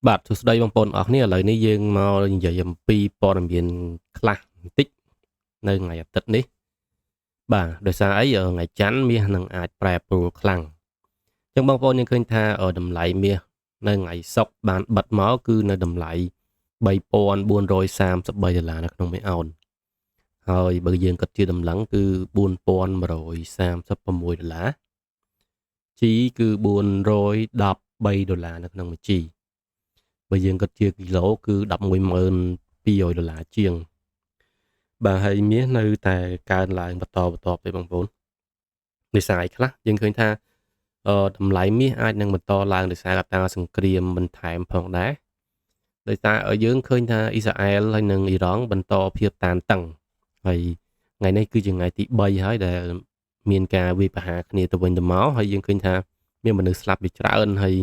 បាទសួស្តីបងប្អូនអរគ្នាឥឡូវនេះយើងមកនិយាយអំពីព័ត៌មានខ្លះបន្តិចនៅថ្ងៃអាទិត្យនេះបាទដោយសារអីថ្ងៃច័ន្ទមាសនឹងអាចប្រែប្រួលខ្លាំងអញ្ចឹងបងប្អូនយើងឃើញថាតម្លៃមាសនៅថ្ងៃសុក្របានបិទមកគឺនៅតម្លៃ$3,433នៅក្នុង1អោនហើយបើយើងគិតជាតម្លឹងគឺ$4,136 ជីគឺ$413នៅក្នុង1ជីបើយើងគិតជាគីឡូគឺ$11,200ជាងបាទហើយមាសនៅតែកើនឡើងបន្តទេបងប្អូនដោយសារអីខ្លះយើងឃើញថាតម្លៃមាសអាចនឹងបន្តឡើងដោយសារកត្តាសង្គ្រាមបន្ថែមផងដែរដោយសារយើងឃើញថាអ៊ីស្រាអែលហើយនិងអ៊ីរ៉ង់បន្តភាពតានតឹងហើយថ្ងៃនេះគឺជាថ្ងៃទី3ហើយដែលមានការវាយប្រហារគ្នាទៅវិញទៅមកហើយយើងឃើញថាមានមនុស្សស្លាប់ជាច្រើនហើយ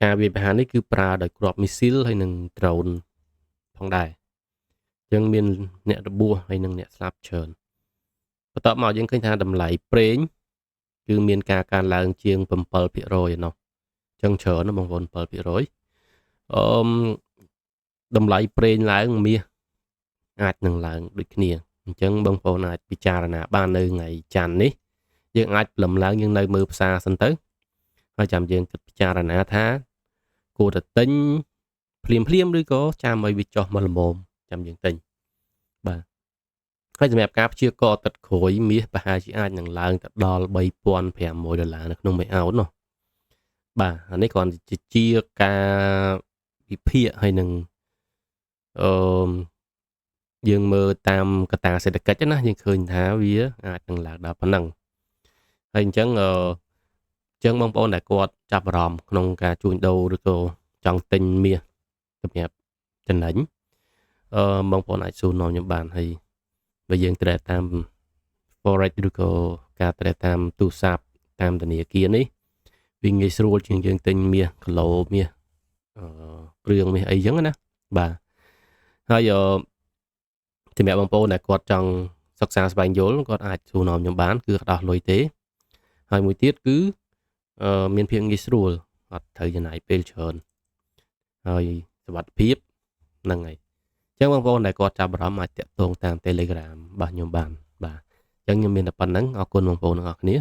ការវាយប្រហារនេះគឺប្រើដោយគ្រាប់មីស៊ីលហើយនិងដ្រូនផងដែរអញ្ចឹងមានអ្នករបួសហើយនិងអ្នកស្លាប់ច្រើនបន្ទាប់មកយើងឃើញថាតម្លៃប្រេងគឺមានការកើនឡើងជាង7%ឯណោះអញ្ចឹងច្រើនណាបងប្អូន7%តម្លៃប្រេងឡើងមាសអាចនឹងឡើងដូចគ្នាអញ្ចឹងបងប្អូនអាចពិចារណាបាននៅថ្ងៃច័ន្ទនេះយើងអាចព្រលឹមឡើងយើងនៅមើលផ្សារសិនទៅហើយចាំយើងគិតពិចារណាថាគួរតែទិញភ្លាមឬក៏ចាំឲ្យវាចុះមកល្មមចាំយើងទិញបាទហើយសម្រាប់ការព្យាករណ៍ទឹកក្រួយមាសប្រហែលជាអាចនឹងឡើងទៅដល់$3,500នៅក្នុង1អោននោះបាទអានេះគ្រាន់តែជាការវិភាគហើយនឹងយើងមើលតាមកត្តាសេដ្ឋកិច្ចណាយើងឃើញថាវាអាចនឹងឡើងដល់ប៉ុណ្ណឹងហើយអញ្ចឹងបងប្អូនដែលគាត់ចាប់អារម្មណ៍ក្នុងការជួញដូរឬក៏ចង់ទិញមាសសម្រាប់ចំណេញបងប្អូនអាចសួរនាំខ្ញុំបានហើយបើយើងត្រេះតាម forex ឬក៏ការត្រេះតាមទូរស័ព្ទតាមធនាគារនេះវាងាយស្រួលជាងយើងទិញមាសគីឡូមាសគ្រឿងមាសអីចឹងណាបាទហើយសម្រាប់បងប្អូនដែលគាត់ចង់សិក្សាស្វែងយល់គាត់អាចសួរនាំខ្ញុំបានគឺអត់ដោះលុយទេហើយមួយទៀតគឺមានភាពងាយស្រួលអត់ត្រូវចំណាយពេលច្រើនហើយសុវត្ថិភាពហ្នឹងហើយអញ្ចឹងបងប្អូនដែលគាត់ចាប់អារម្មណ៍អាចតាក់ទងតាម Telegram របស់ខ្ញុំបានបាទអញ្ចឹងខ្ញុំមានតែប៉ុណ្្នឹងអរគុណបងប្អូនទាំងអស់គ្នា